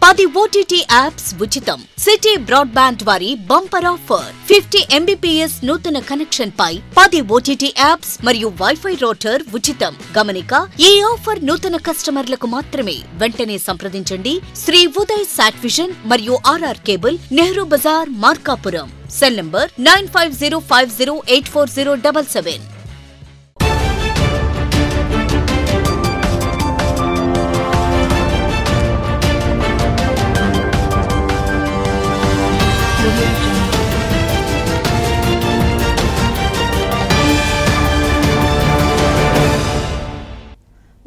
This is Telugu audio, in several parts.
10 OTT యాప్స్ ఉచితం. సిటీ బ్రాడ్బ్యాండ్ వారి బంపర్ ఆఫర్ 50 Mbps నూతన కనెక్షన్ పై 10 OTT యాప్స్ మరియు వైఫై రౌటర్ ఉచితం. గమనిక, ఈ ఆఫర్ నూతన కస్టమర్లకు మాత్రమే. వెంటనే సంప్రదించండి శ్రీ ఉదయ్ సాట్విజన్ మరియు RR cable, Nehru Bazar, Markapuram. Cell number 9505084077.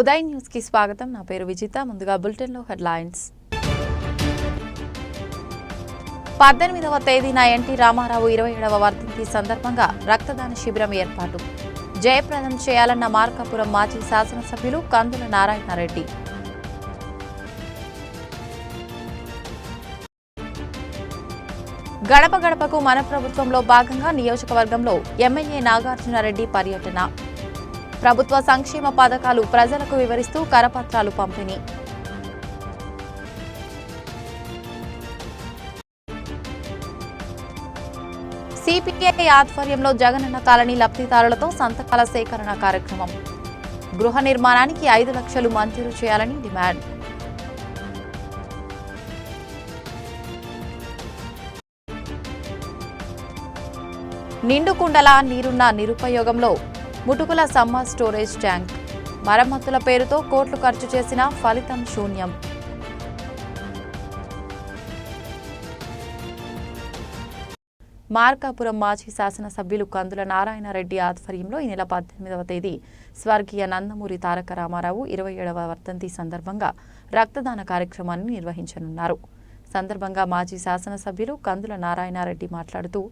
Uday news కి స్వాగతం. నా పేరు విజిత. ముందుగా బులెటిన్ లో హెడ్లైన్స్. 18వ తేదీన ఎన్టీ రామారావు 27వ వర్ధంతి సందర్భంగా రక్తదాన శిబిరం ఏర్పాటు. జయప్రదం చేయాలన్న మార్కాపురం మాజీ శాసనసభ్యులు కందుల నారాయణరెడ్డి. గడప గడపకు మన ప్రభుత్వంలో భాగంగా నియోజకవర్గంలో ఎమ్మెల్యే నాగార్జునరెడ్డి పర్యటన. ప్రభుత్వ సంక్షేమ పథకాలు ప్రజలకు వివరిస్తూ కరపత్రాలు పంపిణీ. సిపిఐ ఆధ్వర్యంలో జగనన్న కాలనీ లబ్ధిదారులతో సంతకాల సేకరణ కార్యక్రమం. గృహ నిర్మాణానికి 5 లక్షలు మంజూరు చేయాలని డిమాండ్. నిండుకుండల నీరున్న నిరుపయోగంలో ముటుకుల summer storage tank. మరమ్మతుల పేరుతో కోట్లు ఖర్చు చేసిన ఫలితం శూన్యం. మార్కాపురం మాజీ శాసనసభ్యులు కందుల నారాయణరెడ్డి ఆధ్వర్యంలో ఈ నెల 18వ తేదీ స్వర్గీయ నందమూరి తారక రామారావు 27వ వర్ధంతి సందర్భంగా రక్తదాన కార్యక్రమాన్ని నిర్వహించనున్నారు. సందర్భంగా మాజీ శాసనసభ్యులు కందుల నారాయణరెడ్డి మాట్లాడుతూ,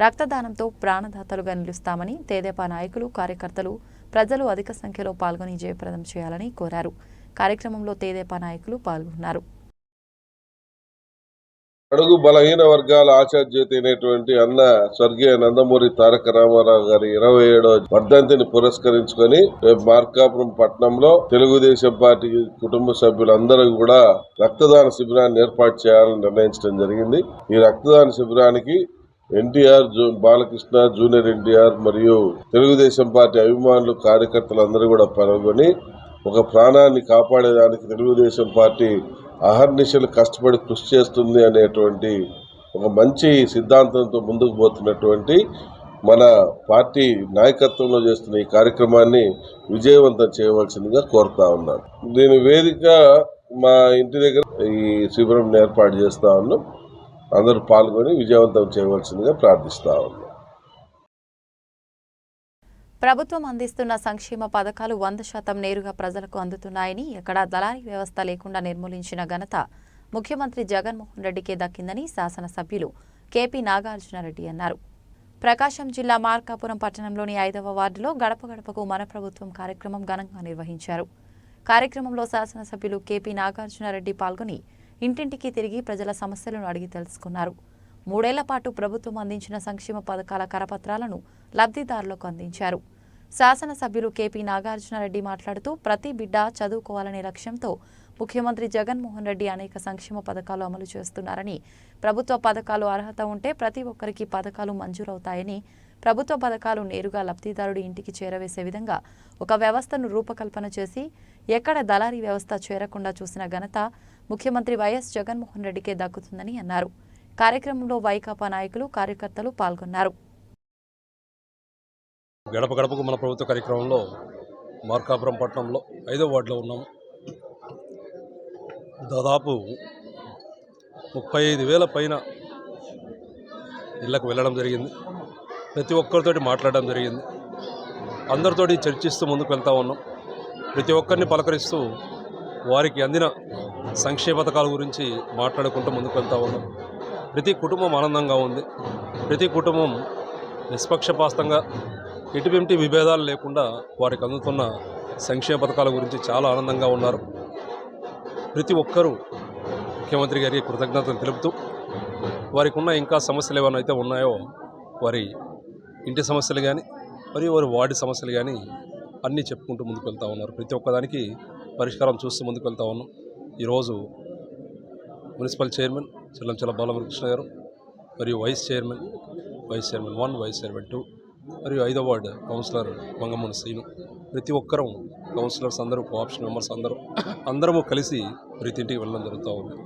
రక్తదానంతో ప్రాణదాతలుగా నిలుస్తామని, తెదేపా నాయకులు, కార్యకర్తలు, ప్రజలు అధిక సంఖ్యలో పాల్గొని జయప్రదం చేయాలని కోరారు. కార్యక్రమంలో తెదేపా నాయకులు పాల్గొన్నారు. అడుగు బలహీన వర్గాల ఆచార్యత అయినటువంటి అన్న స్వర్గీయ నందమూరి తారక రామారావు గారి 27వ వర్ధంతిని పురస్కరించుకొని మార్కాపురం పట్టణంలో తెలుగుదేశం పార్టీ కుటుంబ సభ్యులందరూ కూడా రక్తదాన శిబిరాన్ని ఏర్పాటు చేయాలని నిర్ణయించడం జరిగింది. ఈ రక్తదాన శిబిరానికి ఎన్టీఆర్, బాలకృష్ణ, జూనియర్ ఎన్టీఆర్ మరియు తెలుగుదేశం పార్టీ అభిమానులు, కార్యకర్తలందరూ కూడా పాల్గొని ఒక ప్రాణాన్ని కాపాడేదానికి తెలుగుదేశం పార్టీ అహర్నిశలు కష్టపడి కృషి చేస్తుంది అనేటువంటి ఒక మంచి సిద్ధాంతంతో ముందుకు పోతున్నటువంటి మన పార్టీ నాయకత్వంలో చేస్తున్న ఈ కార్యక్రమాన్ని విజయవంతం చేయవలసిందిగా కోరుతా ఉన్నాను. దీని వేదిక మా ఇంటి దగ్గర ఈ శిబిరం ఏర్పాటు చేస్తా ఉన్నాం. అందరూ పాల్గొని విజయవంతం చేయవలసిందిగా ప్రార్థిస్తా ఉన్నాం. ప్రభుత్వం అందిస్తున్న సంక్షేమ పథకాలు 100% నేరుగా ప్రజలకు అందుతున్నాయని, ఎక్కడా దళారీ వ్యవస్థ లేకుండా నిర్మూలించిన ఘనత ముఖ్యమంత్రి జగన్మోహన్ రెడ్డికే దక్కిందని శాసనసభ్యులు కేపీ నాగార్జునరెడ్డి అన్నారు. ప్రకాశం జిల్లా మార్కాపురం పట్టణంలోని 5వ వార్డులో గడప గడపకు మన ప్రభుత్వం కార్యక్రమం ఘనంగా నిర్వహించారు. కార్యక్రమంలో శాసనసభ్యులు కేపీ నాగార్జునరెడ్డి పాల్గొని ఇంటింటికి తిరిగి ప్రజల సమస్యలను అడిగి తెలుసుకున్నారు. 3 ఏళ్ల పాటు ప్రభుత్వం అందించిన సంక్షేమ పథకాల కరపత్రాలను లబ్ధిదారులకు అందించారు. శాసనసభ్యులు కేపీ నాగార్జునరెడ్డి మాట్లాడుతూ, ప్రతి బిడ్డ చదువుకోవాలనే లక్ష్యంతో ముఖ్యమంత్రి జగన్మోహన్ రెడ్డి అనేక సంక్షేమ పథకాలు అమలు చేస్తున్నారని, ప్రభుత్వ పథకాలు అర్హత ఉంటే ప్రతి ఒక్కరికి పథకాలు మంజూరవుతాయని, ప్రభుత్వ పథకాలు నేరుగా లబ్ధిదారుడి ఇంటికి చేరవేసే విధంగా ఒక వ్యవస్థను రూపకల్పన చేసి ఎక్కడ దళారీ వ్యవస్థ చేరకుండా చూసిన ఘనత ముఖ్యమంత్రి వైఎస్ జగన్మోహన్ రెడ్డికే దక్కుతుందని అన్నారు. కార్యక్రమంలో వైకాపా నాయకులు, కార్యకర్తలు పాల్గొన్నారు. గడప గడపకు మన ప్రభుత్వ కార్యక్రమంలో మార్కాపురం పట్టణంలో 5వ వార్డులో ఉన్నాము. దాదాపు 35,000 పైన ఇళ్లకు వెళ్ళడం జరిగింది. ప్రతి ఒక్కరితోటి మాట్లాడడం జరిగింది. అందరితోటి చర్చిస్తూ ముందుకు వెళ్తూ ఉన్నాం. ప్రతి ఒక్కరిని పలకరిస్తూ వారికి అందిన సంక్షేమ పథకాల గురించి మాట్లాడుకుంటూ ముందుకు వెళ్తూ ఉన్నాం. ప్రతి కుటుంబం ఆనందంగా ఉంది. ప్రతి కుటుంబం నిష్పక్షపాతంగా ఎటువంటి విభేదాలు లేకుండా వారికి అందుతున్న సంక్షేమ పథకాల గురించి చాలా ఆనందంగా ఉన్నారు. ప్రతి ఒక్కరూ ముఖ్యమంత్రి గారికి కృతజ్ఞతలు తెలుపుతూ వారికి ఉన్న ఇంకా సమస్యలు ఏమైనా అయితే ఉన్నాయో వారి ఇంటి సమస్యలు కానీ మరియు వారి వార్డు సమస్యలు కానీ అన్నీ చెప్పుకుంటూ ముందుకు వెళ్తూ ఉన్నారు. ప్రతి ఒక్కదానికి పరిష్కారం చూస్తూ ముందుకు వెళ్తూ ఉన్నాం. ఈరోజు మున్సిపల్ చైర్మన్ చిల్లంచెల బాలమురకృష్ణ గారు మరియు వైస్ చైర్మన్ 1, వైస్ చైర్మన్ 2 మరియు 5వ వార్డు కౌన్సిలర్ మంగమ్మన శ్రీను, ప్రతి ఒక్కరం కౌన్సిలర్స్ అందరూ, కోఆప్షన్ మెంబర్స్ అందరము కలిసి ప్రతి ఇంటికి వెళ్ళడం జరుగుతూ ఉంది.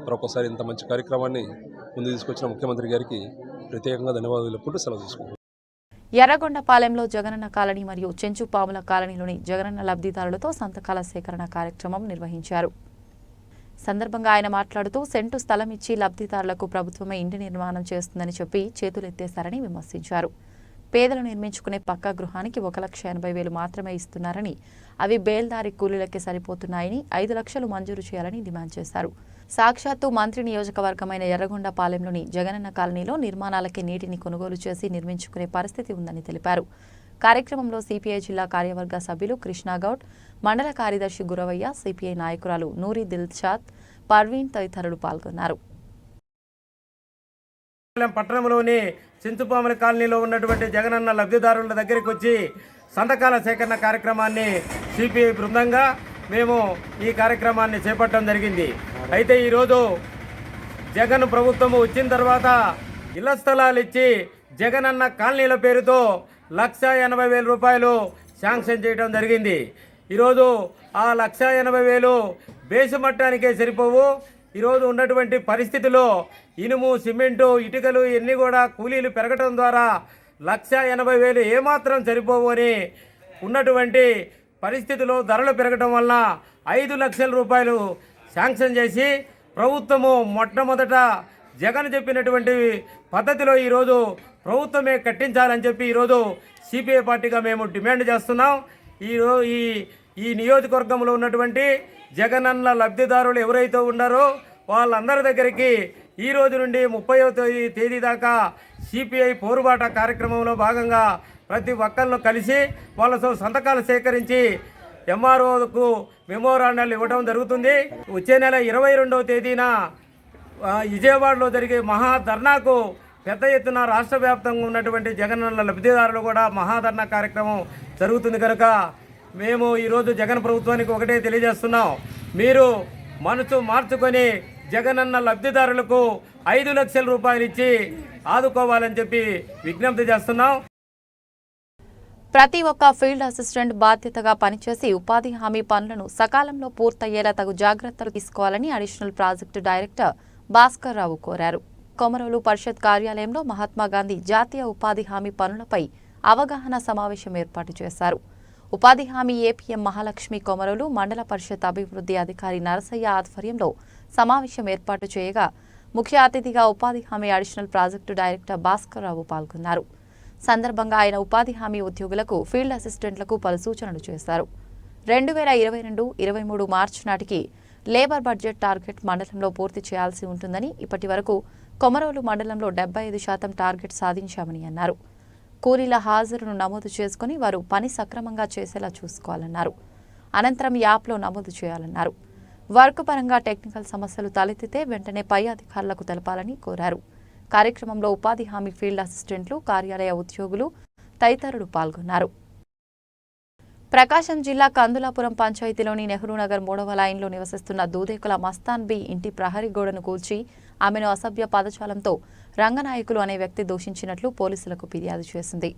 మరొకసారి ఇంత మంచి కార్యక్రమాన్ని ముందు తీసుకొచ్చిన ముఖ్యమంత్రి గారికి ప్రత్యేకంగా ధన్యవాదాలు చెప్పుకుంటూ సెలవు తీసుకుంటున్నాను. ఎర్రగొండపాలెంలో జగనన్న కాలనీ మరియు చెంచుపాముల కాలనీలోని జగనన్న లబ్ధిదారులతో సంతకాల సేకరణ కార్యక్రమం నిర్వహించారు. సందర్భంగా ఆయన మాట్లాడుతూ సెంటు స్థలం ఇచ్చి లబ్ధిదారులకు ప్రభుత్వమే ఇంటి నిర్మాణం చేస్తుందని చెప్పి చేతులెత్తేశారని విమర్శించారు. పేదలు నిర్మించుకునే పక్కా గృహానికి 1,80,000 మాత్రమే ఇస్తున్నారని, అవి బేల్దారి కూలీలకే సరిపోతున్నాయని 5 లక్షలు మంజూరు చేయాలని డిమాండ్ చేశారు. సాక్షాత్తు మంత్రి నియోజకవర్గమైన ఎర్రగొండపాలెంలోని జగనన్న కాలనీలో నిర్మాణాలకే నీటిని కొనుగోలు చేసి నిర్మించుకునే పరిస్థితి ఉందని తెలిపారు. కార్యక్రమంలో సిపిఐ జిల్లా కార్యవర్గ సభ్యులు కృష్ణాగౌడ్, మండల కార్యదర్శి గురవయ్య, సిపిఐ నాయకురాలు నూరి దిల్షాద్, పర్వీన్ తదితరులు పాల్గొన్నారు. పట్టణంలోని చించుపాముల కాలనీలో ఉన్నటువంటి జగనన్న లబ్ధిదారుల దగ్గరికి వచ్చి సంతకాల సేకరణ కార్యక్రమాన్ని సిపిఐ బృందంగా మేము ఈ కార్యక్రమాన్ని చేపట్టడం జరిగింది. అయితే ఈరోజు జగన్ ప్రభుత్వం వచ్చిన తర్వాత ఇళ్ల స్థలాలు ఇచ్చి జగనన్న కాలనీల పేరుతో 1,80,000 రూపాయలు శాంక్షన్ చేయడం జరిగింది. ఈరోజు ఆ 1,80,000 బేసు మట్టానికే సరిపోవు. ఈరోజు ఉన్నటువంటి పరిస్థితిలో ఇనుము, సిమెంటు, ఇటుకలు ఇవన్నీ కూడా కూలీలు పెరగడం ద్వారా 1,80,000 ఏమాత్రం సరిపోవు అని ఉన్నటువంటి పరిస్థితిలో ధరలు పెరగడం వలన 5 లక్షల రూపాయలు శాంక్షన్ చేసి ప్రభుత్వము మొట్టమొదట జగన్ చెప్పినటువంటి పద్ధతిలో ఈరోజు ప్రభుత్వమే కట్టించాలని చెప్పి ఈరోజు సిపిఐ పార్టీగా మేము డిమాండ్ చేస్తున్నాం. ఈ నియోజకవర్గంలో ఉన్నటువంటి జగనన్న లబ్ధిదారులు ఎవరైతే ఉన్నారో వాళ్ళందరి దగ్గరికి ఈ రోజు నుండి 30వ తేదీ దాకా సిపిఐ పోరుబాట కార్యక్రమంలో భాగంగా ప్రతి ఒక్కరిని కలిసి వాళ్ళతో సంతకాలు సేకరించి ఎంఆర్ఓకు మెమోరాండాలు ఇవ్వడం జరుగుతుంది. వచ్చే నెల 22వ తేదీన విజయవాడలో జరిగే మహాధర్నాకు పెద్ద ఎత్తున రాష్ట్ర వ్యాప్తంగా ఉన్నటువంటి జగనన్న లబ్ధిదారులు కూడా మహాధర్నా కార్యక్రమం జరుగుతుంది కనుక మేము ఈరోజు జగన్ ప్రభుత్వానికి ఒకటే తెలియజేస్తున్నాం, మీరు మనసు మార్చుకొని జగనన్న లబ్ధిదారులకు 5 లక్షల రూపాయలు ఇచ్చి ఆదుకోవాలని చెప్పి విజ్ఞప్తి చేస్తున్నాం. ప్రతి ఒక్క ఫీల్డ్ అసిస్టెంట్ బాధ్యతగా పనిచేసి ఉపాధి హామీ పనులను సకాలంలో పూర్తయ్యేలా తగు జాగ్రత్తలు తీసుకోవాలని additional project director Bhaskar Rao కోరారు. కొమరోలు పరిషత్ కార్యాలయంలో మహాత్మాగాంధీ జాతీయ ఉపాధి హామీ పనులపై అవగాహన సమావేశం ఏర్పాటు చేశారు. ఉపాధి హామీ ఏపీఎం మహాలక్ష్మి కొమరోలు మండల పరిషత్ అభివృద్ధి అధికారి నరసయ్య ఆధ్వర్యంలో సమావేశం ఏర్పాటు చేయగా ముఖ్య అతిథిగా ఉపాధి హామీ additional project director Bhaskar Rao పాల్గొన్నారు. సందర్భంగా ఆయన ఉపాధి హామీ ఉద్యోగులకు, ఫీల్డ్ అసిస్టెంట్లకు పలు సూచనలు చేశారు. 2022-23 మార్చి నాటికి లేబర్ బడ్జెట్ టార్గెట్ మండలంలో పూర్తి చేయాల్సి ఉంటుందని, ఇప్పటి వరకు కొమరోలు మండలంలో 75% టార్గెట్ సాధించామని అన్నారు. కూలీల హాజరును నమోదు చేసుకుని వారు పని సక్రమంగా చేసేలా చూసుకోవాలన్నారు. అనంతరం యాప్లో నమోదు చేయాలన్నారు. వర్క్ పరంగా టెక్నికల్ సమస్యలు తలెత్తితే వెంటనే పై అధికారులకు తెలపాలని కోరారు. కార్యక్రమంలో ఉపాధి హామీ ఫీల్డ్ అసిస్టెంట్లు, కార్యాలయ ఉద్యోగులు తదితరులు పాల్గొన్నారు. ప్రకాశం జిల్లా కందులాపురం పంచాయతీలోని నెహ్రూనగర్ 3వ లైన్లో నివసిస్తున్న దూదేకుల మస్తాన్ బి ఇంటి ప్రహరీ గోడను కూల్చి ఆమెను అసభ్య పదజాలంతో రంగనాయకులు అనే వ్యక్తి దూషించినట్లు పోలీసులకు ఫిర్యాదు చేసింది.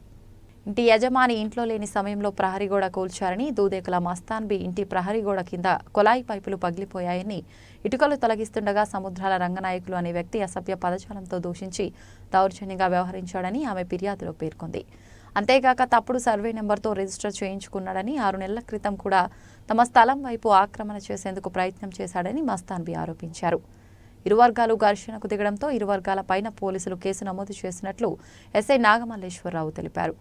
ఇంటి యజమాని ఇంట్లో లేని సమయంలో ప్రహరీ గోడ కూల్చారని, దూదేకుల మస్తాన్ బి ఇంటి ప్రహరీ గోడ కింద కొలాయి పైపులు పగిలిపోయాయని, ఇటుకలు తొలగిస్తుండగా సముద్రాల రంగనాయకులు అనే వ్యక్తి అసభ్య పదజాలంతో దూషించి దౌర్జన్యంగా వ్యవహరించాడని ఆమె ఫిర్యాదులో పేర్కొంది. అంతేగాక తప్పుడు సర్వే నెంబర్తో రిజిస్టర్ చేయించుకున్నాడని, 6 నెలల క్రితం కూడా తమ స్థలం వైపు ఆక్రమణ చేసేందుకు ప్రయత్నం చేశాడని మస్తాన్బీ ఆరోపించారు. ఇరు వర్గాలు ఘర్షణకు దిగడంతో ఇరు వర్గాల పైన పోలీసులు కేసు నమోదు చేసినట్లు ఎస్ఐ నాగమల్లేశ్వరరావు తెలిపారు.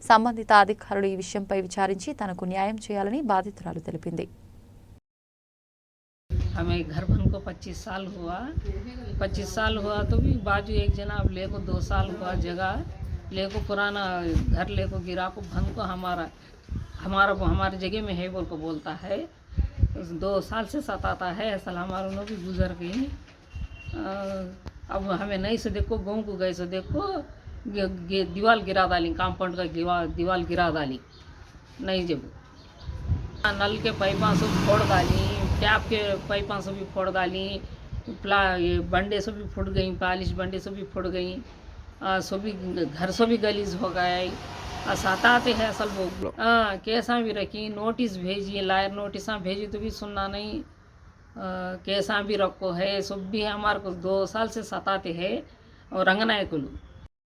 సంబంధిత అధికారులు ఈ విషయంపై విచారించి తనకు న్యాయం చేయాలని బాధితురాలు తెలిపింది. हमें घर बन को 25 साल हुआ 25 साल हुआ तो भी बाजू एक जना अब ले को 2 साल हुआ जगह ले को पुराना घर ले को गिरा को भन को हमारे जगह में है बोल को बोलता है. 2 साल से सताता है. असल हमारे लोग भी गुजर गई. अब हमें नहीं से देखो गाँव को गए से देखो दीवार गिरा डाली, कांपाउंड का दीवार गिरा डाली. नहीं जब नल के पाइपा से फोड़ डाली, टैप के पाइपा से भी फोड़ डाली, ये बंडे से भी फुट गई, पालिश बंडे से भी फुट गई, सो भी घर से भी गलीज हो गया। सताते हैं असल वो कैसा भी रखी, नोटिस भेजी, लायर नोटिस भेजी तो भी सुनना नहीं। कैसा भी रखो है, सब भी हमारे को 2 साल से सताते हैं। और रंगना है कुल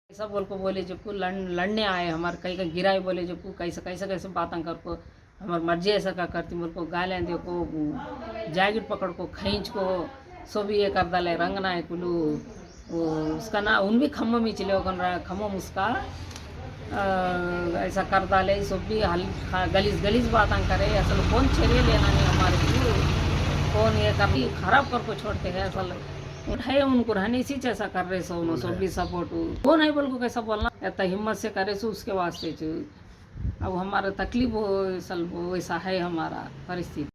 ऐसा बोल को बोले जब को लड़ने आए हमारे कहीं का गिराए बोले जब को कैसे कैसे कैसे बातें कर को हमारे मर्जी ऐसा का करती मेरे को गालियाँ दे को जैकेट पकड़ को खींच को सो भी ये कर डाले रंगना है कुलू। उसका ना उन भी खम्मो में चले खम्मो उसका ऐसा कर डाले सब भी गलीज गलीज बातें करे। असल कौन चलिए लेना नहीं हमारे को, कौन ये कर खराब कर को छोड़ते हैं। असल है उनको रहने इसी ऐसा कर रहे सो उन्होंने सब भी सपोर्ट कौन है बोल को कैसा बोलना इतना हिम्मत से करे सो उसके वास्ते अब हमारा तकलीफ वैसा है हमारा परिस्थिति।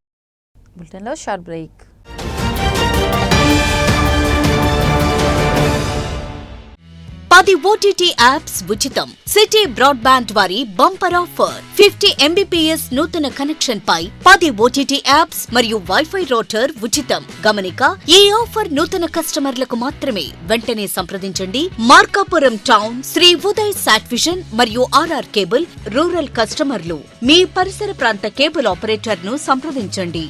बुलेटिनలో షార్ట్ బ్రేక్। పది ఓటీటీ యాప్స్ ఉచితం. సిటీ బ్రాడ్బ్యాండ్ వారి బంపర్ ఆఫర్ 50 MBPS నూతన కనెక్షన్ పై 10 ఓటీటీ యాప్స్ మరియు వైఫై రూటర్ ఉచితం. గమనిక, ఈ ఆఫర్ నూతన కస్టమర్లకు మాత్రమే. వెంటనే సంప్రదించండి. Markapuram town Sri Uday Sat Vision మరియు ఆర్ఆర్ కేబుల్. రూరల్ కస్టమర్లు మీ పరిసర ప్రాంత కేబుల్ ఆపరేటర్ ను సంప్రదించండి.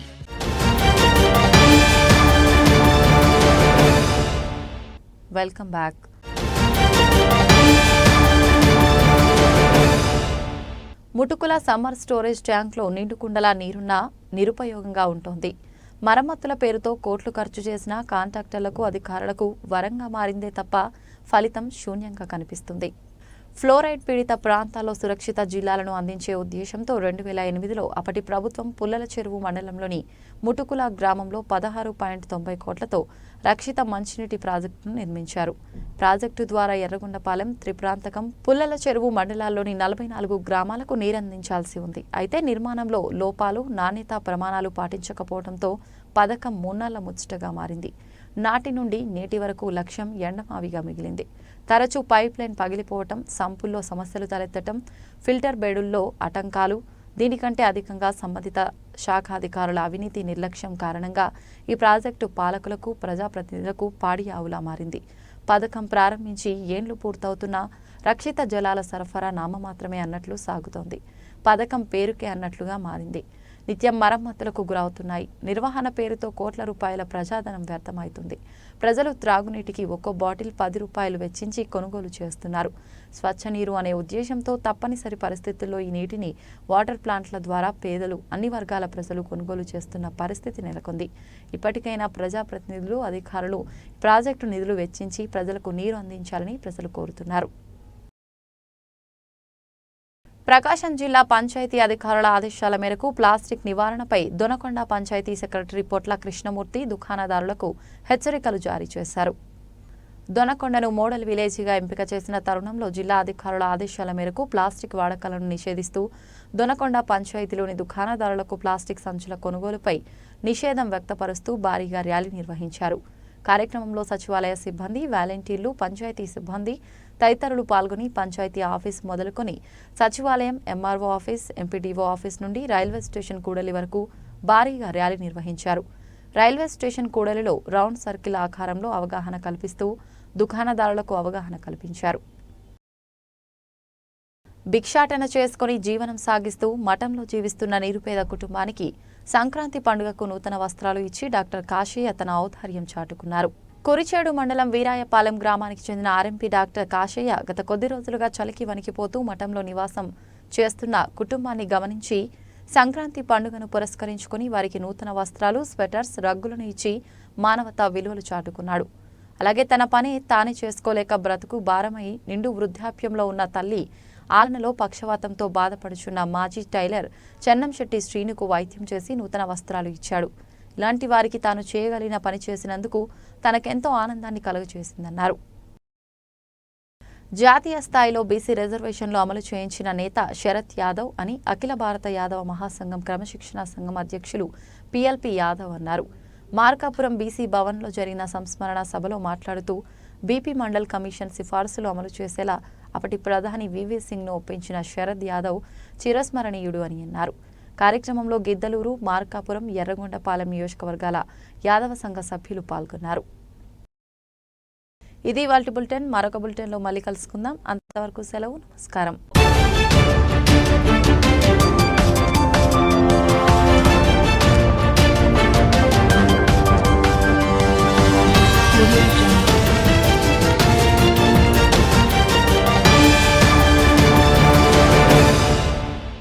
Welcome back. Mutukula summer storage ట్యాంక్లో నిండుకుండలా నీరున్నా నిరుపయోగంగా ఉంటోంది. మరమ్మతుల పేరుతో కోట్లు ఖర్చు చేసిన కాంట్రాక్టర్లకు అధికారులకు వరంగా మారిందే తప్ప ఫలితం శూన్యంగా కనిపిస్తుంది. ఫ్లోరైడ్ పీడిత ప్రాంతాల్లో సురక్షిత జిల్లాలను అందించే ఉద్దేశంతో 2008లో అప్పటి ప్రభుత్వం పుల్లల చెరువు మండలంలోని ముటుకుల గ్రామంలో 16.90 కోట్లతో రక్షిత మంచినీటి ప్రాజెక్టును నిర్మించారు. ప్రాజెక్టు ద్వారా ఎర్రగొండపాలెం, త్రిప్రాంతకం, పుల్లల చెరువు మండలాల్లోని 44 గ్రామాలకు నీరందించాల్సి ఉంది. అయితే నిర్మాణంలో లోపాలు, నాణ్యతా ప్రమాణాలు పాటించకపోవడంతో పథకం మూన్నాళ్ల ముచ్చటగా మారింది. నాటి నుండి నేటి వరకు లక్ష్యం ఎండమావిగా మిగిలింది. తరచూ పైప్ లైన్ పగిలిపోవటం, సంపుల్లో సమస్యలు తలెత్తటం, ఫిల్టర్ బెడుల్లో ఆటంకాలు, దీనికంటే అధికంగా సంబంధిత శాఖాధికారుల అవినీతి నిర్లక్ష్యం కారణంగా ఈ ప్రాజెక్టు పాలకులకు, ప్రజాప్రతినిధులకు పాడి ఆవులా మారింది. పథకం ప్రారంభించి ఏండ్లు పూర్తవుతున్నా రక్షిత జలాల సరఫరా నామమాత్రమే అన్నట్లు సాగుతోంది. పథకం పేరుకే అన్నట్లుగా మారింది. నిత్యం మరమ్మతులకు గురవుతున్నాయి. నిర్వహణ పేరుతో కోట్ల రూపాయల ప్రజాధనం వ్యర్థమవుతుంది. ప్రజలు త్రాగునీటికి ఒక్కో బాటిల్ 10 రూపాయలు వెచ్చించి కొనుగోలు చేస్తున్నారు. స్వచ్ఛ నీరు అనే ఉద్దేశంతో తప్పనిసరి పరిస్థితుల్లో ఈ నీటిని వాటర్ ప్లాంట్ల ద్వారా పేదలు, అన్ని వర్గాల ప్రజలు కొనుగోలు చేస్తున్న పరిస్థితి నెలకొంది. ఇప్పటికైనా ప్రజాప్రతినిధులు, అధికారులు ప్రాజెక్టు నిధులు వెచ్చించి ప్రజలకు నీరు అందించాలని ప్రజలు కోరుతున్నారు. ప్రకాశం జిల్లా పంచాయతీ అధికారుల ఆదేశాల మేరకు ప్లాస్టిక్ నివారణపై దొనకొండ పంచాయతీ సెక్రటరీ పొట్ల కృష్ణమూర్తి దుకాణదారులకు హెచ్చరికలు జారీ చేశారు. దొనకొండను మోడల్ విలేజ్గా ఎంపిక చేసిన తరుణంలో జిల్లా అధికారుల ఆదేశాల మేరకు ప్లాస్టిక్ వాడకాలను నిషేధిస్తూ దొనకొండ పంచాయతీలోని దుకాణదారులకు ప్లాస్టిక్ సంచుల కొనుగోలుపై నిషేధం వ్యక్తపరుస్తూ భారీగా ర్యాలీ నిర్వహించారు. కార్యక్రమంలో సచివాలయ సిబ్బంది, వాలంటీర్లు, పంచాయతీ సిబ్బంది తదితరులు పాల్గొని పంచాయతీ ఆఫీస్ మొదలుకొని సచివాలయం, ఎంఆర్ఓ ఆఫీస్, ఎంపీడీఓ ఆఫీస్ నుండి రైల్వే స్టేషన్ కూడలి వరకు భారీగా ర్యాలీ నిర్వహించారు. రైల్వే స్టేషన్ కూడలిలో రౌండ్ సర్కిల్ ఆకారంలో అవగాహన కల్పిస్తూ దుకాణదారులకు అవగాహన కల్పించారు. భిక్షాటన చేసుకుని జీవనం సాగిస్తూ మఠంలో జీవిస్తున్న నిరుపేద కుటుంబానికి సంక్రాంతి పండుగకు నూతన వస్త్రాలు ఇచ్చి డాక్టర్ కాశయ్య తన ఔదార్యం చాటుకున్నారు. కురిచేడు మండలం వీరాయపాలెం గ్రామానికి చెందిన ఆర్ఎంపీ డాక్టర్ కాశయ్య గత కొద్ది రోజులుగా చలికి వణికిపోతూ మఠంలో నివాసం చేస్తున్న కుటుంబాన్ని గమనించి సంక్రాంతి పండుగను పురస్కరించుకుని వారికి నూతన వస్త్రాలు, స్వెటర్స్, రగ్గులను ఇచ్చి మానవతా విలువలు చాటుకున్నాడు. అలాగే తన పని తానే చేసుకోలేక బ్రతుకు భారమై నిండు వృద్ధాప్యంలో ఉన్న తల్లి ఆలనలో పక్షవాతంతో బాధపడుచున్న మాజీ టైలర్ చెన్నంశెట్టి శ్రీనుకు వైద్యం చేసి నూతన వస్త్రాలు ఇచ్చాడు. ఇలాంటి వారికి తాను చేయగలిగిన పని చేసినందుకు తనకెంతో ఆనందాన్ని కలుగజేసిందన్నారు. జాతీయ స్థాయిలో బీసీ రిజర్వేషన్లు అమలు చేయించిన నేత శరత్ యాదవ్ అని అఖిల భారత యాదవ మహాసంఘం క్రమశిక్షణ సంఘం అధ్యక్షులు పిఎల్పి యాదవ్ అన్నారు. మార్కాపురం బీసీ భవన్లో జరిగిన సంస్మరణ సభలో మాట్లాడుతూ బీపీ మండల్ కమిషన్ సిఫార్సులు అమలు చేసేలా అప్పటి ప్రధాని వివి సింగ్ను ఒప్పించిన శరద్ యాదవ్ చిరస్మరణీయుడు అని అన్నారు. కార్యక్రమంలో గిద్దలూరు, మార్కాపురం, ఎర్రగొండపాలెం నియోజకవర్గాల యాదవ సంఘ సభ్యులు పాల్గొన్నారు. ఇది ఇవాల్టి బులెటిన్. మరొక బులెటిన్లో మళ్ళీ కలుసుకుందాం. అంతవరకు సెలవు. నమస్కారం.